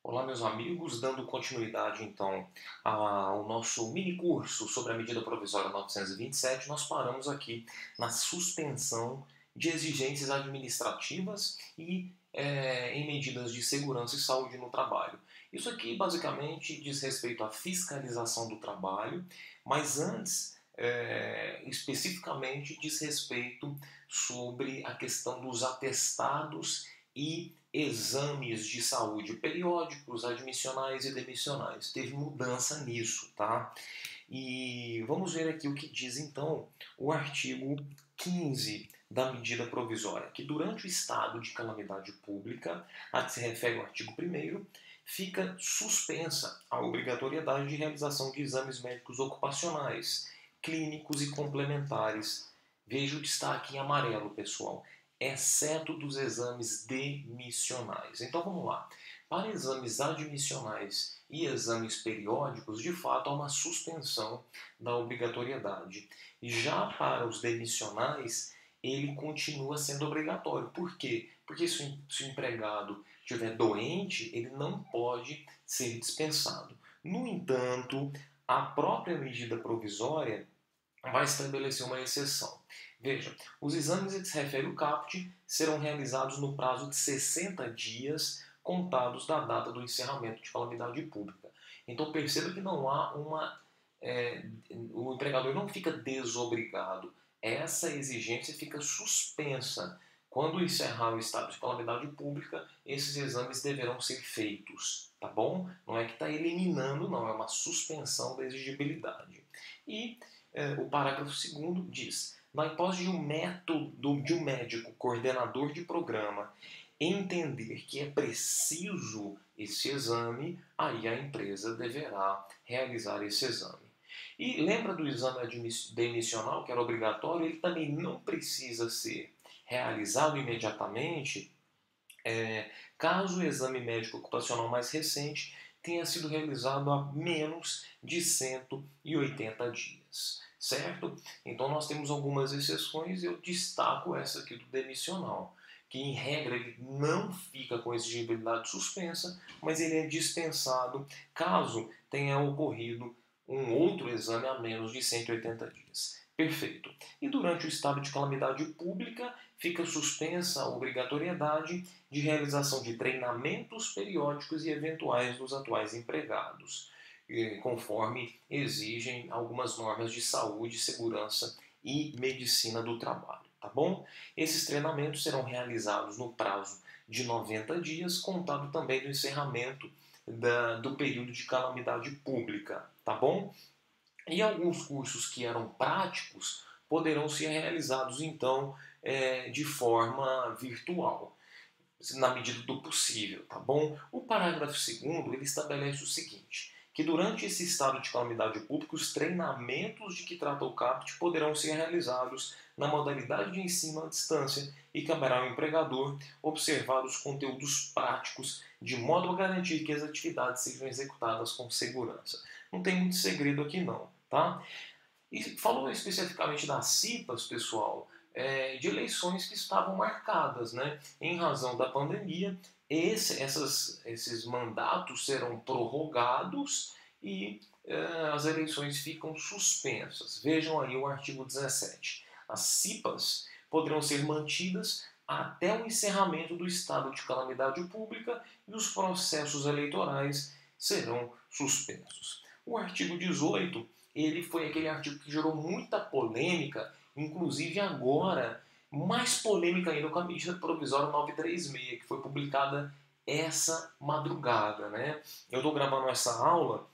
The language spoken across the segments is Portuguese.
Olá, meus amigos, dando continuidade então ao nosso mini curso sobre a medida provisória 927, nós paramos aqui na suspensão de exigências administrativas e em medidas de segurança e saúde no trabalho. Isso aqui basicamente diz respeito à fiscalização do trabalho, mas antes, especificamente, diz respeito sobre a questão dos atestados e exames de saúde periódicos, admissionais e demissionais. Teve mudança nisso, tá? E vamos ver aqui o que diz então o artigo 15 da medida provisória, que durante o estado de calamidade pública, a que se refere o artigo 1º, fica suspensa a obrigatoriedade de realização de exames médicos ocupacionais, clínicos e complementares. Veja o destaque em amarelo, pessoal, exceto dos exames demissionais. Então vamos lá. Para exames admissionais e exames periódicos, de fato, há uma suspensão da obrigatoriedade. Já para os demissionais, ele continua sendo obrigatório. Por quê? Porque se o empregado estiver doente, ele não pode ser dispensado. No entanto, a própria medida provisória vai estabelecer uma exceção. Veja, os exames a que se refere o CAPT serão realizados no prazo de 60 dias contados da data do encerramento de calamidade pública. Então perceba que não há o empregador não fica desobrigado. Essa exigência fica suspensa. Quando encerrar o estado de calamidade pública, esses exames deverão ser feitos, tá bom? Não é que está eliminando, não, é uma suspensão da exigibilidade. E o parágrafo 2º diz: na hipótese de um médico coordenador de programa entender que é preciso esse exame, aí a empresa deverá realizar esse exame. E lembra do exame demissional, que era obrigatório? Ele também não precisa ser realizado imediatamente, caso o exame médico ocupacional mais recente tenha sido realizado há menos de 180 dias, certo? Então nós temos algumas exceções e eu destaco essa aqui do demissional, que em regra ele não fica com exigibilidade suspensa, mas ele é dispensado caso tenha ocorrido um outro exame a menos de 180 dias. Perfeito. E durante o estado de calamidade pública, fica suspensa a obrigatoriedade de realização de treinamentos periódicos e eventuais dos atuais empregados, conforme exigem algumas normas de saúde, segurança e medicina do trabalho, tá bom? Esses treinamentos serão realizados no prazo de 90 dias, contado também do encerramento do período de calamidade pública, tá bom? E alguns cursos que eram práticos poderão ser realizados então de forma virtual, na medida do possível, tá bom? O parágrafo 2º ele estabelece o seguinte, que durante esse estado de calamidade pública, os treinamentos de que trata o CAPT poderão ser realizados na modalidade de ensino à distância e caberá ao empregador observar os conteúdos práticos de modo a garantir que as atividades sejam executadas com segurança. Não tem muito segredo aqui não, tá? E falou especificamente das CIPAs, pessoal, de eleições que estavam marcadas, né? Em razão da pandemia, esses mandatos serão prorrogados e as eleições ficam suspensas. Vejam aí o artigo 17. As CIPAs poderão ser mantidas até o encerramento do estado de calamidade pública e os processos eleitorais serão suspensos. O artigo 18 ele foi aquele artigo que gerou muita polêmica, inclusive agora, mais polêmica ainda com a medida provisória 936, que foi publicada essa madrugada, né? Eu estou gravando essa aula,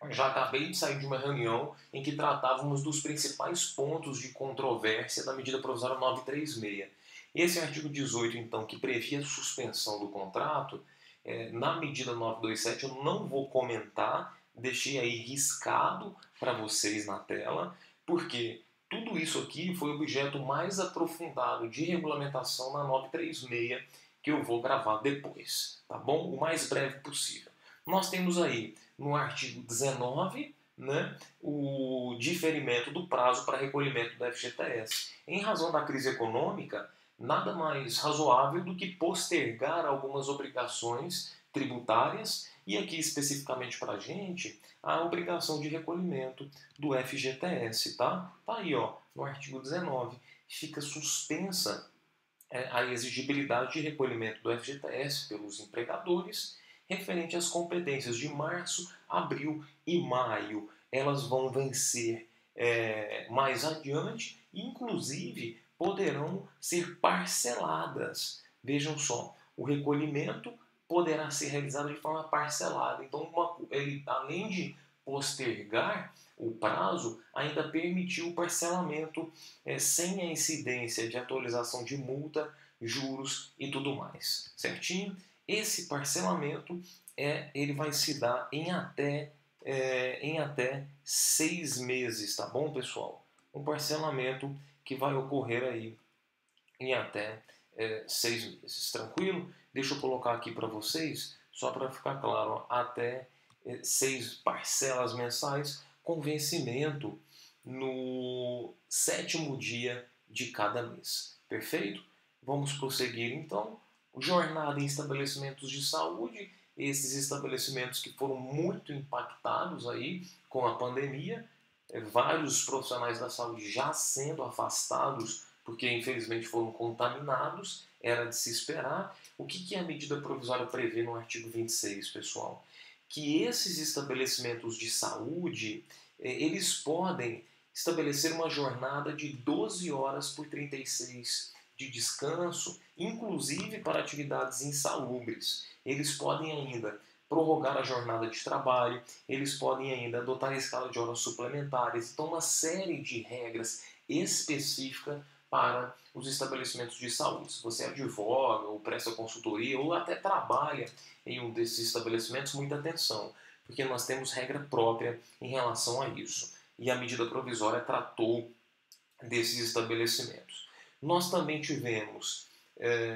já acabei de sair de uma reunião em que tratávamos dos principais pontos de controvérsia da medida provisória 936. Esse artigo 18, então, que previa a suspensão do contrato, na medida 927 eu não vou comentar, deixei aí riscado para vocês na tela, porque tudo isso aqui foi objeto mais aprofundado de regulamentação na 936, que eu vou gravar depois, tá bom? O mais breve possível. Nós temos aí no artigo 19, né, o diferimento do prazo para recolhimento do FGTS. Em razão da crise econômica, nada mais razoável do que postergar algumas obrigações tributárias e aqui especificamente para a gente a obrigação de recolhimento do FGTS, tá? Tá aí, ó, no artigo 19, fica suspensa a exigibilidade de recolhimento do FGTS pelos empregadores referente às competências de março, abril e maio. Elas vão vencer mais adiante e, inclusive, poderão ser parceladas. Vejam só, o recolhimento poderá ser realizado de forma parcelada. Então, ele, além de postergar o prazo, ainda permitiu o parcelamento sem a incidência de atualização de multa, juros e tudo mais. Certinho? Esse parcelamento ele vai se dar em até 6 meses, tá bom, pessoal? Um parcelamento que vai ocorrer aí em até 6 meses, tranquilo? Deixa eu colocar aqui para vocês, só para ficar claro, ó, até 6 parcelas mensais com vencimento no 7º dia de cada mês. Perfeito? Vamos prosseguir então. Jornada em estabelecimentos de saúde, esses estabelecimentos que foram muito impactados aí com a pandemia, vários profissionais da saúde já sendo afastados porque infelizmente foram contaminados, era de se esperar. O que a medida provisória prevê no artigo 26, pessoal? Que esses estabelecimentos de saúde, eles podem estabelecer uma jornada de 12 horas por 36 de descanso, inclusive para atividades insalubres. Eles podem ainda prorrogar a jornada de trabalho, eles podem ainda adotar a escala de horas suplementares. Então, uma série de regras específicas para os estabelecimentos de saúde. Se você advoga ou presta consultoria ou até trabalha em um desses estabelecimentos, muita atenção, porque nós temos regra própria em relação a isso. E a medida provisória tratou desses estabelecimentos. Nós também tivemos,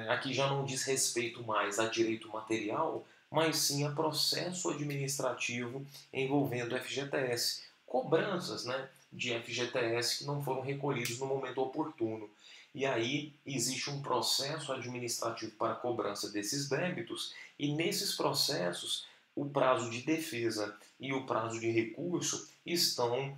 aqui já não diz respeito mais a direito material, mas sim a processo administrativo envolvendo FGTS. Cobranças, né, de FGTS que não foram recolhidos no momento oportuno. E aí existe um processo administrativo para cobrança desses débitos e nesses processos o prazo de defesa e o prazo de recurso estão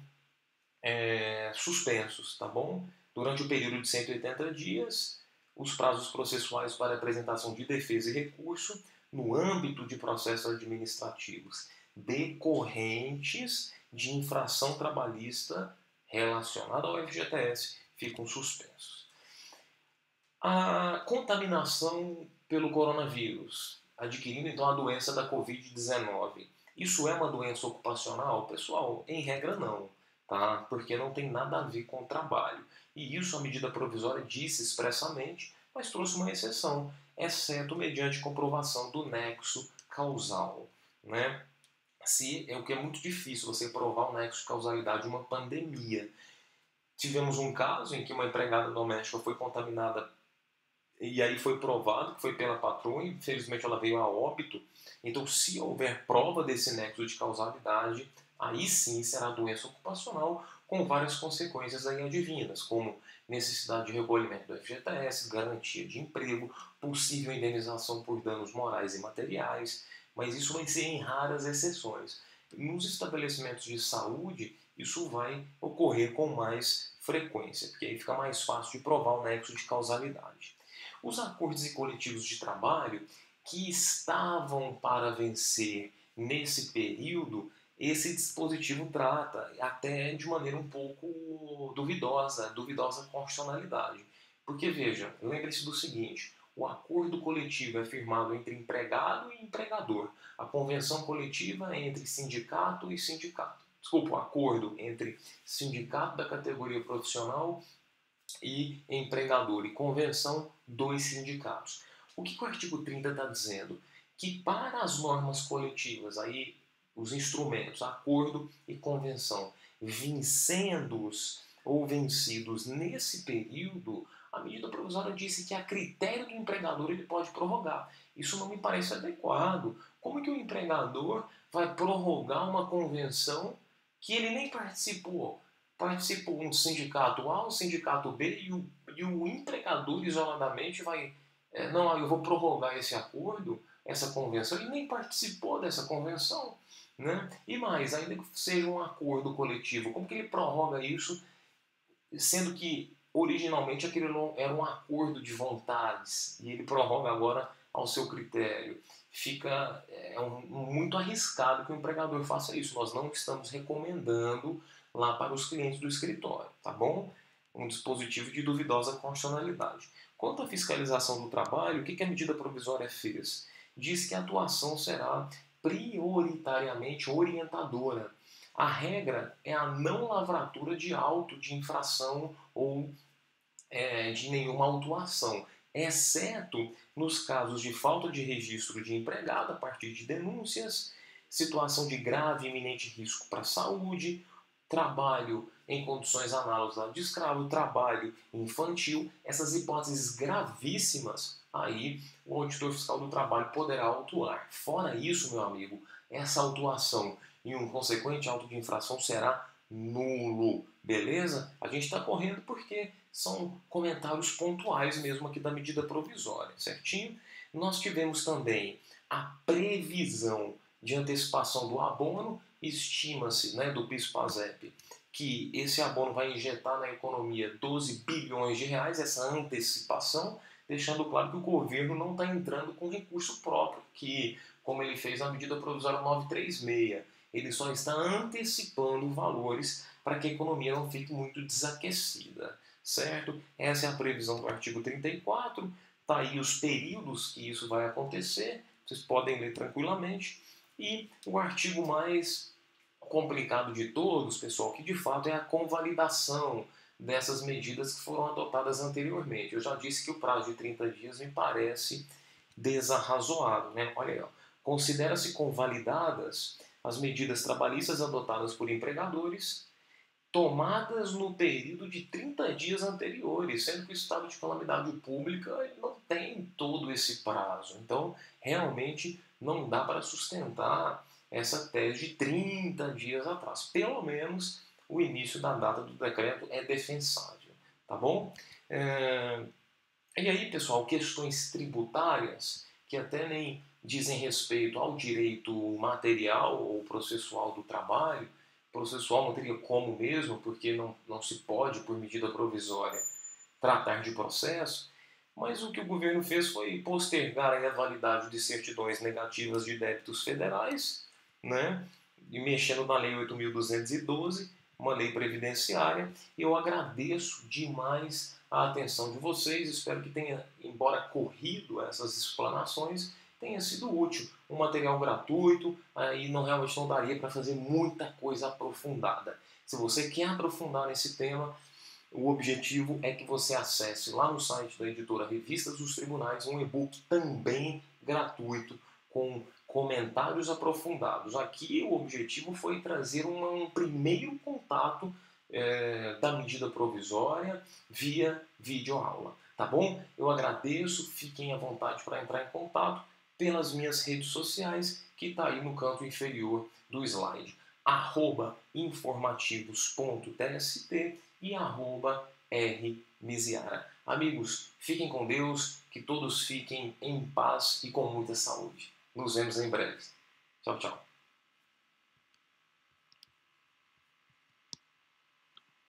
suspensos, tá bom? Durante o período de 180 dias, os prazos processuais para apresentação de defesa e recurso no âmbito de processos administrativos decorrentes de infração trabalhista relacionada ao FGTS ficam suspensos. A contaminação pelo coronavírus, adquirindo então a doença da Covid-19, isso é uma doença ocupacional? Pessoal, em regra não, tá? Porque não tem nada a ver com o trabalho. E isso a medida provisória disse expressamente, mas trouxe uma exceção, exceto mediante comprovação do nexo causal, né? O que é muito difícil você provar o nexo de causalidade de uma pandemia. Tivemos um caso em que uma empregada doméstica foi contaminada e aí foi provado que foi pela patroa, e infelizmente ela veio a óbito. Então, se houver prova desse nexo de causalidade, aí sim será doença ocupacional, com várias consequências aí advindas, como necessidade de recolhimento do FGTS, garantia de emprego, possível indenização por danos morais e materiais, mas isso vai ser em raras exceções. Nos estabelecimentos de saúde, isso vai ocorrer com mais frequência, porque aí fica mais fácil de provar o nexo de causalidade. Os acordos e coletivos de trabalho que estavam para vencer nesse período, esse dispositivo trata até de maneira um pouco duvidosa constitucionalidade. Porque, veja, lembre-se do seguinte, o acordo coletivo é firmado entre empregado e empregador. A convenção coletiva é entre sindicato e sindicato. Desculpa, o acordo entre sindicato da categoria profissional e empregador, e convenção dos sindicatos. O que o artigo 30 está dizendo? Que para as normas coletivas, aí os instrumentos, acordo e convenção, vincendos ou vencidos nesse período, a medida provisória disse que a critério do empregador ele pode prorrogar. Isso não me parece adequado. Como que o empregador vai prorrogar uma convenção que ele nem participou? Participou um sindicato A, um sindicato B e o empregador isoladamente vai... não, eu vou prorrogar esse acordo. essa convenção, ele nem participou dessa convenção, né? E mais, ainda que seja um acordo coletivo, como que ele prorroga isso, sendo que originalmente aquele era um acordo de vontades e ele prorroga agora ao seu critério? Fica muito arriscado que o empregador faça isso. Nós não estamos recomendando lá para os clientes do escritório, tá bom? Um dispositivo de duvidosa constitucionalidade. Quanto à fiscalização do trabalho, o que a medida provisória fez? Diz que a atuação será prioritariamente orientadora. A regra é a não lavratura de auto de infração ou de nenhuma autuação, exceto nos casos de falta de registro de empregado a partir de denúncias, situação de grave e iminente risco para a saúde, trabalho em condições análogas ao de escravo, trabalho infantil, essas hipóteses gravíssimas, aí o auditor fiscal do trabalho poderá autuar. Fora isso, meu amigo, essa autuação e um consequente auto de infração será nulo, beleza? A gente está correndo porque são comentários pontuais mesmo aqui da medida provisória, certinho? Nós tivemos também a previsão de antecipação do abono. Estima-se, né, do PIS/PASEP, que esse abono vai injetar na economia 12 bilhões de reais, essa antecipação, deixando claro que o governo não está entrando com recurso próprio, que, como ele fez na medida provisória 936, ele só está antecipando valores para que a economia não fique muito desaquecida, certo? Essa é a previsão do artigo 34, tá aí os períodos que isso vai acontecer, vocês podem ler tranquilamente. E o artigo mais complicado de todos, pessoal, que de fato é a convalidação dessas medidas que foram adotadas anteriormente. Eu já disse que o prazo de 30 dias me parece desarrazoado, né? Olha aí, ó. Considera-se convalidadas as medidas trabalhistas adotadas por empregadores tomadas no período de 30 dias anteriores, sendo que o estado de calamidade pública ele não tem todo esse prazo. Então, realmente não dá para sustentar essa tese de 30 dias atrás. Pelo menos o início da data do decreto é defensável, tá bom? E aí, pessoal, questões tributárias que até nem dizem respeito ao direito material ou processual do trabalho. Processual não teria como mesmo, porque não se pode, por medida provisória, tratar de processo. Mas o que o governo fez foi postergar a validade de certidões negativas de débitos federais, né? E mexendo na Lei 8.212, uma lei previdenciária. Eu agradeço demais a atenção de vocês, espero que tenha, embora corrido essas explanações, tenha sido útil. Um material gratuito, aí realmente não daria para fazer muita coisa aprofundada. Se você quer aprofundar nesse tema, o objetivo é que você acesse lá no site da editora Revistas dos Tribunais um e-book também gratuito com comentários aprofundados. Aqui o objetivo foi trazer um primeiro contato da medida provisória via videoaula, tá bom? Eu agradeço, fiquem à vontade para entrar em contato pelas minhas redes sociais, que está aí no canto inferior do slide, @informativos.tst e @rmiziara. Amigos, fiquem com Deus, que todos fiquem em paz e com muita saúde. Nos vemos em breve. Tchau, tchau.